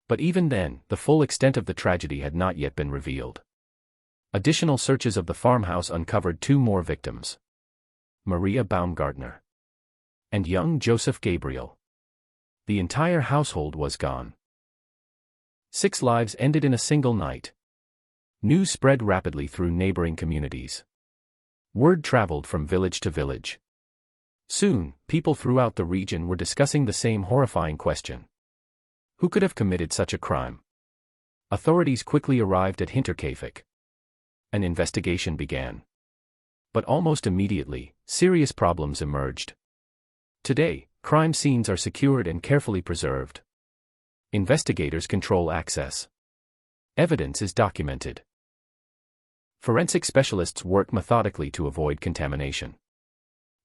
But even then, the full extent of the tragedy had not yet been revealed. Additional searches of the farmhouse uncovered 2 more victims. Maria Baumgartner. And young Joseph Gabriel. The entire household was gone. 6 lives ended in a single night. News spread rapidly through neighboring communities. Word traveled from village to village. Soon, people throughout the region were discussing the same horrifying question. Who could have committed such a crime? Authorities quickly arrived at Hinterkaifeck. An investigation began. But almost immediately, serious problems emerged. Today, crime scenes are secured and carefully preserved. Investigators control access. Evidence is documented. Forensic specialists work methodically to avoid contamination.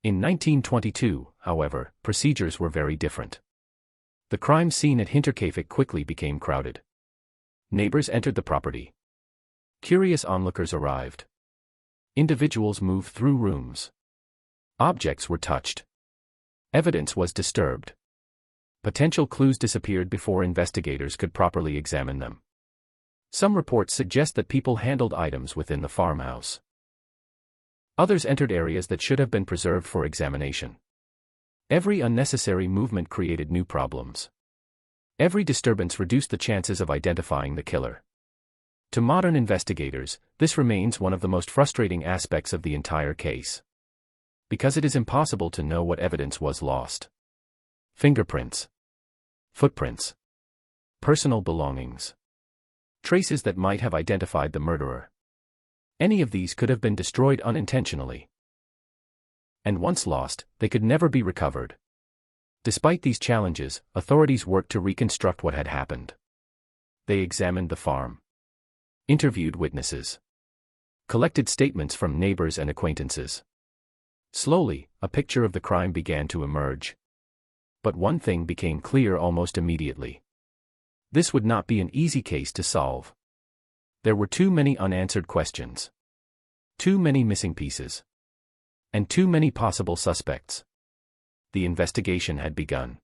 In 1922, however, procedures were very different. The crime scene at Hinterkaifeck quickly became crowded. Neighbors entered the property. Curious onlookers arrived. Individuals moved through rooms. Objects were touched. Evidence was disturbed. Potential clues disappeared before investigators could properly examine them. Some reports suggest that people handled items within the farmhouse. Others entered areas that should have been preserved for examination. Every unnecessary movement created new problems. Every disturbance reduced the chances of identifying the killer. To modern investigators, this remains one of the most frustrating aspects of the entire case. Because it is impossible to know what evidence was lost. Fingerprints. Footprints. Personal belongings. Traces that might have identified the murderer. Any of these could have been destroyed unintentionally. And once lost, they could never be recovered. Despite these challenges, authorities worked to reconstruct what had happened. They examined the farm. Interviewed witnesses. Collected statements from neighbors and acquaintances. Slowly, a picture of the crime began to emerge. But one thing became clear almost immediately. This would not be an easy case to solve. There were too many unanswered questions. Too many missing pieces. And too many possible suspects. The investigation had begun.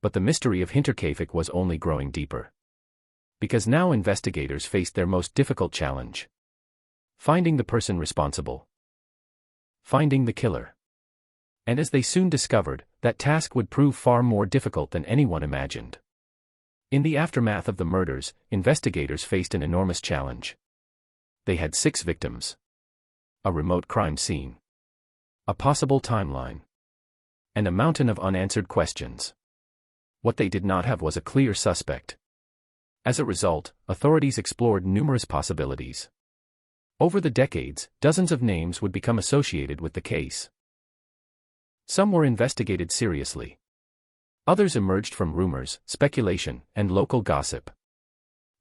But the mystery of Hinterkaifeck was only growing deeper. Because now investigators faced their most difficult challenge. Finding the person responsible. Finding the killer. And as they soon discovered, that task would prove far more difficult than anyone imagined. In the aftermath of the murders, investigators faced an enormous challenge. They had 6 victims. A remote crime scene. A possible timeline. And a mountain of unanswered questions. What they did not have was a clear suspect. As a result, authorities explored numerous possibilities. Over the decades, dozens of names would become associated with the case. Some were investigated seriously. Others emerged from rumors, speculation, and local gossip.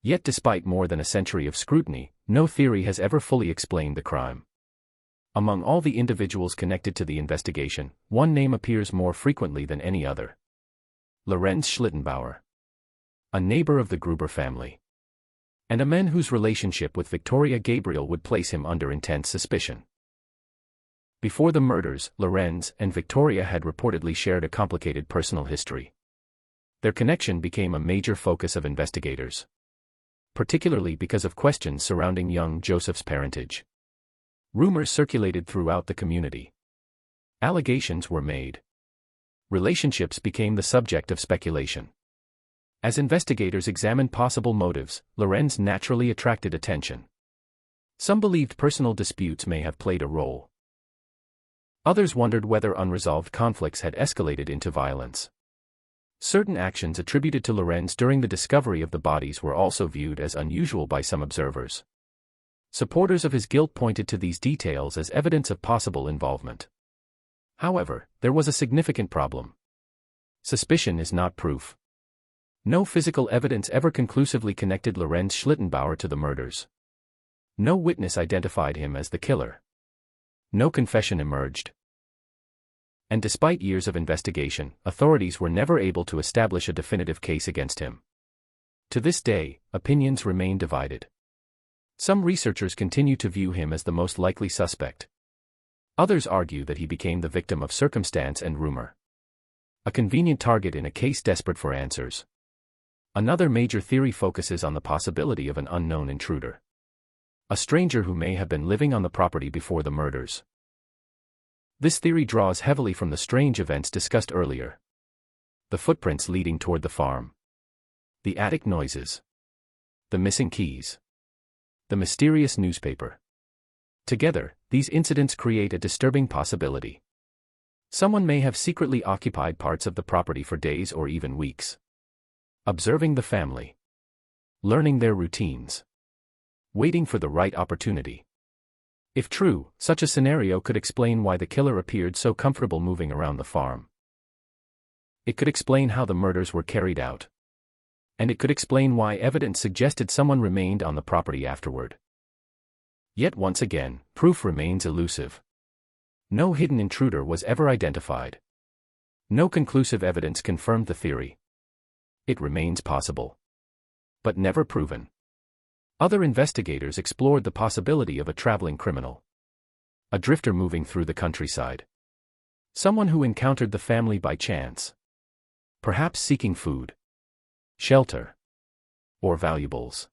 Yet despite more than a century of scrutiny, no theory has ever fully explained the crime. Among all the individuals connected to the investigation, one name appears more frequently than any other. Lorenz Schlittenbauer. A neighbor of the Gruber family. And a man whose relationship with Victoria Gabriel would place him under intense suspicion. Before the murders, Lorenz and Victoria had reportedly shared a complicated personal history. Their connection became a major focus of investigators. Particularly because of questions surrounding young Joseph's parentage. Rumors circulated throughout the community. Allegations were made. Relationships became the subject of speculation. As investigators examined possible motives, Lorenz naturally attracted attention. Some believed personal disputes may have played a role. Others wondered whether unresolved conflicts had escalated into violence. Certain actions attributed to Lorenz during the discovery of the bodies were also viewed as unusual by some observers. Supporters of his guilt pointed to these details as evidence of possible involvement. However, there was a significant problem. Suspicion is not proof. No physical evidence ever conclusively connected Lorenz Schlittenbauer to the murders. No witness identified him as the killer. No confession emerged. And despite years of investigation, authorities were never able to establish a definitive case against him. To this day, opinions remain divided. Some researchers continue to view him as the most likely suspect. Others argue that he became the victim of circumstance and rumor. A convenient target in a case desperate for answers. Another major theory focuses on the possibility of an unknown intruder. A stranger who may have been living on the property before the murders. This theory draws heavily from the strange events discussed earlier. The footprints leading toward the farm. The attic noises. The missing keys. The mysterious newspaper. Together, these incidents create a disturbing possibility. Someone may have secretly occupied parts of the property for days or even weeks. Observing the family. Learning their routines. Waiting for the right opportunity. If true, such a scenario could explain why the killer appeared so comfortable moving around the farm. It could explain how the murders were carried out. And it could explain why evidence suggested someone remained on the property afterward. Yet once again, proof remains elusive. No hidden intruder was ever identified. No conclusive evidence confirmed the theory. It remains possible, but never proven. Other investigators explored the possibility of a traveling criminal. A drifter moving through the countryside. Someone who encountered the family by chance. Perhaps seeking food, shelter, or valuables.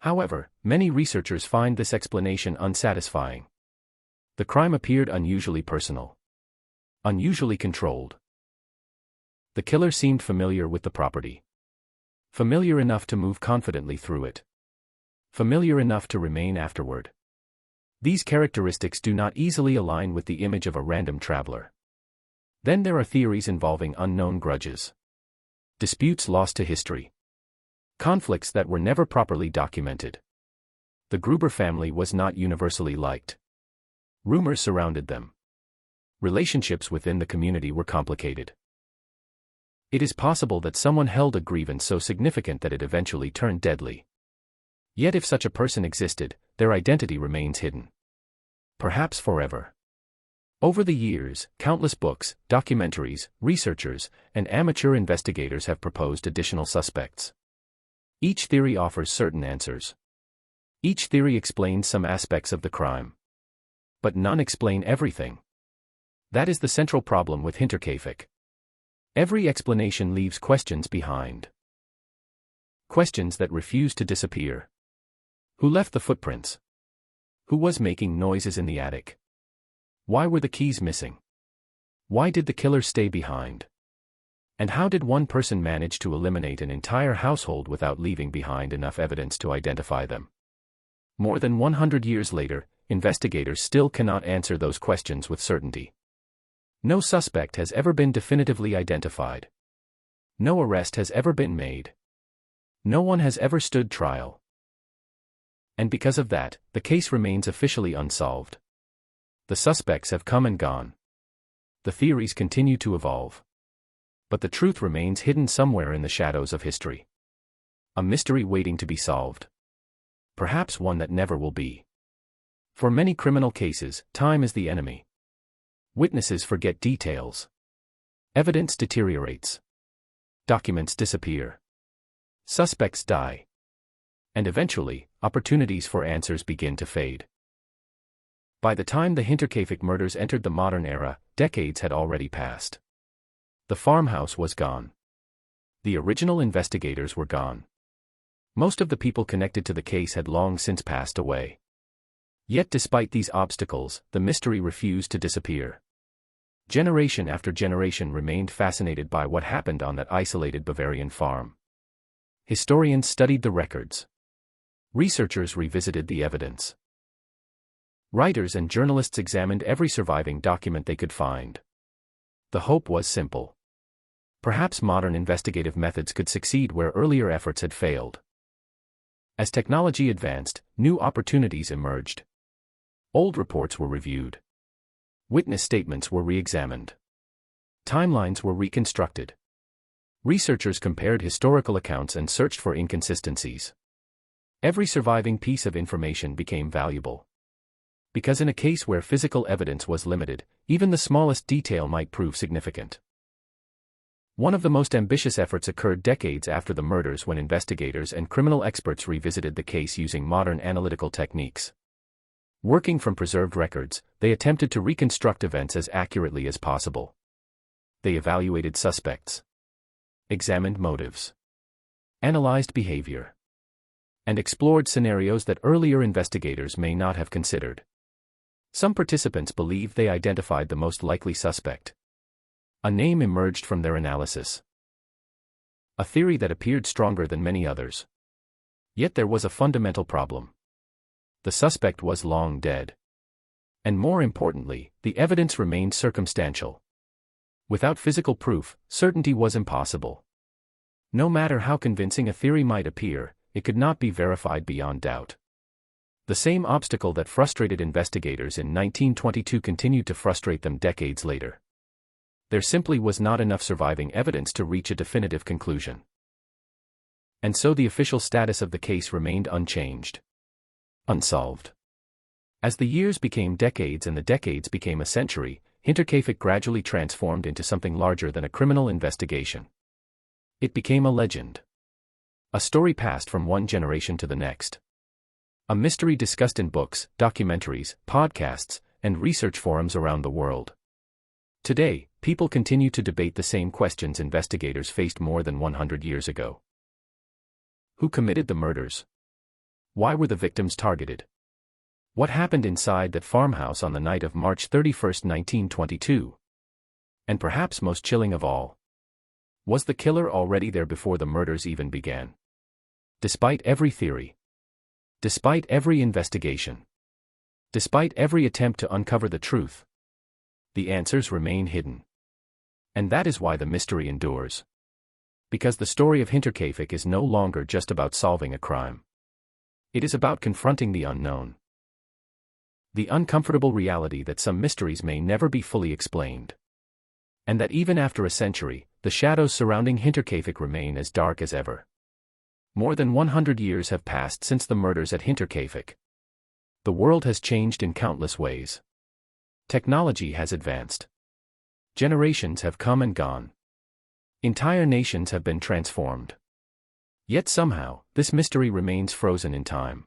However, many researchers find this explanation unsatisfying. The crime appeared unusually personal. Unusually controlled. The killer seemed familiar with the property. Familiar enough to move confidently through it. Familiar enough to remain afterward. These characteristics do not easily align with the image of a random traveler. Then there are theories involving unknown grudges. Disputes lost to history. Conflicts that were never properly documented. The Gruber family was not universally liked. Rumors surrounded them. Relationships within the community were complicated. It is possible that someone held a grievance so significant that it eventually turned deadly. Yet if such a person existed, their identity remains hidden. Perhaps forever. Over the years, countless books, documentaries, researchers, and amateur investigators have proposed additional suspects. Each theory offers certain answers. Each theory explains some aspects of the crime. But none explain everything. That is the central problem with Hinterkaifeck. Every explanation leaves questions behind. Questions that refuse to disappear. Who left the footprints? Who was making noises in the attic? Why were the keys missing? Why did the killer stay behind? And how did one person manage to eliminate an entire household without leaving behind enough evidence to identify them? More than 100 years later, investigators still cannot answer those questions with certainty. No suspect has ever been definitively identified. No arrest has ever been made. No one has ever stood trial. And because of that, the case remains officially unsolved. The suspects have come and gone. The theories continue to evolve. But the truth remains hidden somewhere in the shadows of history. A mystery waiting to be solved. Perhaps one that never will be. For many criminal cases, time is the enemy. Witnesses forget details. Evidence deteriorates. Documents disappear. Suspects die. And eventually, opportunities for answers begin to fade. By the time the Hinterkaifeck murders entered the modern era, decades had already passed. The farmhouse was gone. The original investigators were gone. Most of the people connected to the case had long since passed away. Yet despite these obstacles, the mystery refused to disappear. Generation after generation remained fascinated by what happened on that isolated Bavarian farm. Historians studied the records. Researchers revisited the evidence. Writers and journalists examined every surviving document they could find. The hope was simple. Perhaps modern investigative methods could succeed where earlier efforts had failed. As technology advanced, new opportunities emerged. Old reports were reviewed. Witness statements were re-examined. Timelines were reconstructed. Researchers compared historical accounts and searched for inconsistencies. Every surviving piece of information became valuable. Because in a case where physical evidence was limited, even the smallest detail might prove significant. One of the most ambitious efforts occurred decades after the murders when investigators and criminal experts revisited the case using modern analytical techniques. Working from preserved records, they attempted to reconstruct events as accurately as possible. They evaluated suspects, examined motives, analyzed behavior, and explored scenarios that earlier investigators may not have considered. Some participants believed they identified the most likely suspect. A name emerged from their analysis. A theory that appeared stronger than many others. Yet there was a fundamental problem. The suspect was long dead. And more importantly, the evidence remained circumstantial. Without physical proof, certainty was impossible. No matter how convincing a theory might appear, it could not be verified beyond doubt. The same obstacle that frustrated investigators in 1922 continued to frustrate them decades later. There simply was not enough surviving evidence to reach a definitive conclusion. And so the official status of the case remained unchanged. Unsolved. As the years became decades and the decades became a century, Hinterkaifeck gradually transformed into something larger than a criminal investigation. It became a legend. A story passed from one generation to the next. A mystery discussed in books, documentaries, podcasts, and research forums around the world. Today, people continue to debate the same questions investigators faced more than 100 years ago. Who committed the murders? Why were the victims targeted? What happened inside that farmhouse on the night of March 31, 1922? And perhaps most chilling of all, was the killer already there before the murders even began? Despite every theory, despite every investigation, despite every attempt to uncover the truth, the answers remain hidden. And that is why the mystery endures. Because the story of Hinterkaifeck is no longer just about solving a crime. It is about confronting the unknown. The uncomfortable reality that some mysteries may never be fully explained. And that even after a century, the shadows surrounding Hinterkaifeck remain as dark as ever. More than 100 years have passed since the murders at Hinterkaifeck. The world has changed in countless ways. Technology has advanced. Generations have come and gone. Entire nations have been transformed. Yet somehow, this mystery remains frozen in time.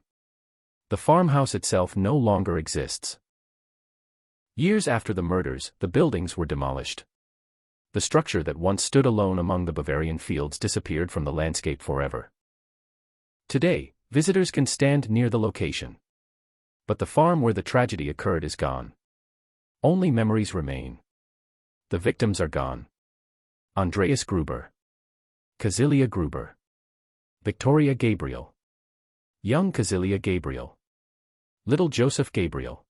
The farmhouse itself no longer exists. Years after the murders, the buildings were demolished. The structure that once stood alone among the Bavarian fields disappeared from the landscape forever. Today, visitors can stand near the location. But the farm where the tragedy occurred is gone. Only memories remain. The victims are gone. Andreas Gruber. Casilia Gruber. Victoria Gabriel. Young Casilia Gabriel. Little Joseph Gabriel.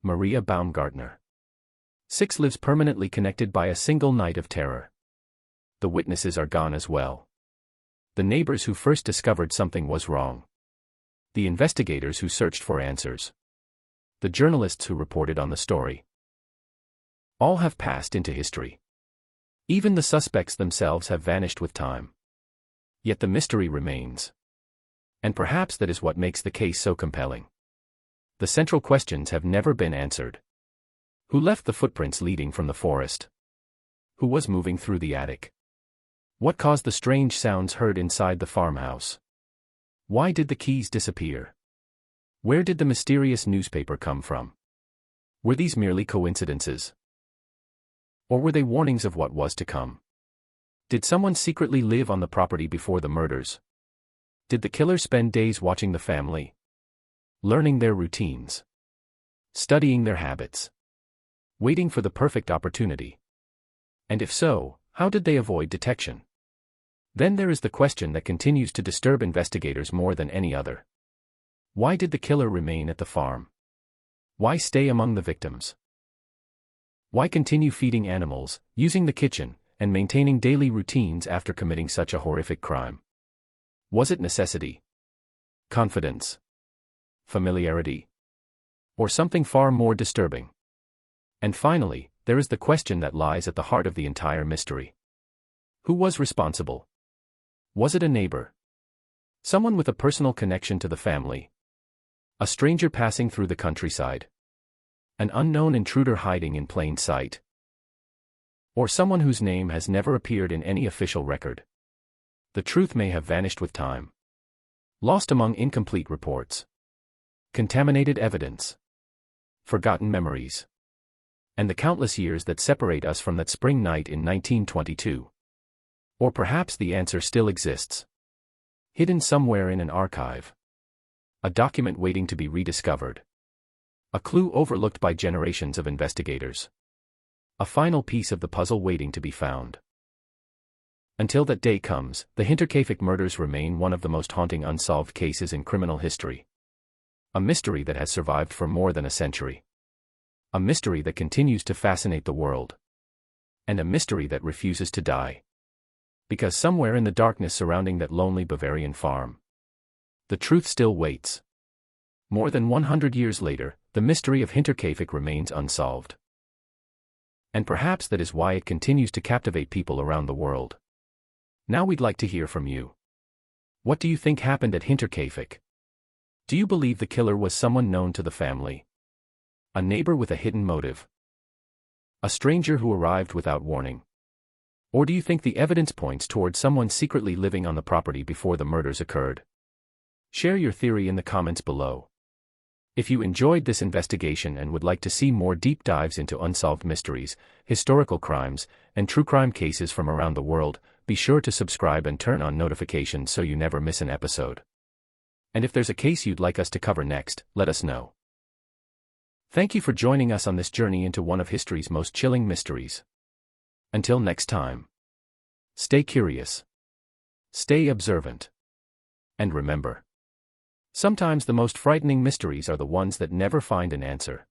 Maria Baumgartner. 6 lives permanently connected by a single night of terror. The witnesses are gone as well. The neighbors who first discovered something was wrong. The investigators who searched for answers. The journalists who reported on the story. All have passed into history. Even the suspects themselves have vanished with time. Yet the mystery remains. And perhaps that is what makes the case so compelling. The central questions have never been answered. Who left the footprints leading from the forest? Who was moving through the attic? What caused the strange sounds heard inside the farmhouse? Why did the keys disappear? Where did the mysterious newspaper come from? Were these merely coincidences? Or were they warnings of what was to come? Did someone secretly live on the property before the murders? Did the killer spend days watching the family? Learning their routines? Studying their habits? Waiting for the perfect opportunity? And if so, how did they avoid detection? Then there is the question that continues to disturb investigators more than any other. Why did the killer remain at the farm? Why stay among the victims? Why continue feeding animals, using the kitchen, and maintaining daily routines after committing such a horrific crime? Was it necessity? Confidence? Familiarity? Or something far more disturbing? And finally, there is the question that lies at the heart of the entire mystery. Who was responsible? Was it a neighbor? Someone with a personal connection to the family? A stranger passing through the countryside? An unknown intruder hiding in plain sight? Or someone whose name has never appeared in any official record? The truth may have vanished with time. Lost among incomplete reports. Contaminated evidence. Forgotten memories. And the countless years that separate us from that spring night in 1922. Or perhaps the answer still exists. Hidden somewhere in an archive. A document waiting to be rediscovered. A clue overlooked by generations of investigators. A final piece of the puzzle waiting to be found. Until that day comes, the Hinterkaifeck murders remain one of the most haunting unsolved cases in criminal history. A mystery that has survived for more than a century. A mystery that continues to fascinate the world. And a mystery that refuses to die. Because somewhere in the darkness surrounding that lonely Bavarian farm, the truth still waits. More than 100 years later, the mystery of Hinterkaifeck remains unsolved. And perhaps that is why it continues to captivate people around the world. Now we'd like to hear from you. What do you think happened at Hinterkaifeck? Do you believe the killer was someone known to the family? A neighbor with a hidden motive? A stranger who arrived without warning? Or do you think the evidence points toward someone secretly living on the property before the murders occurred? Share your theory in the comments below. If you enjoyed this investigation and would like to see more deep dives into unsolved mysteries, historical crimes, and true crime cases from around the world, be sure to subscribe and turn on notifications so you never miss an episode. And if there's a case you'd like us to cover next, let us know. Thank you for joining us on this journey into one of history's most chilling mysteries. Until next time. Stay curious. Stay observant. And remember, sometimes the most frightening mysteries are the ones that never find an answer.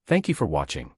Thank you for watching.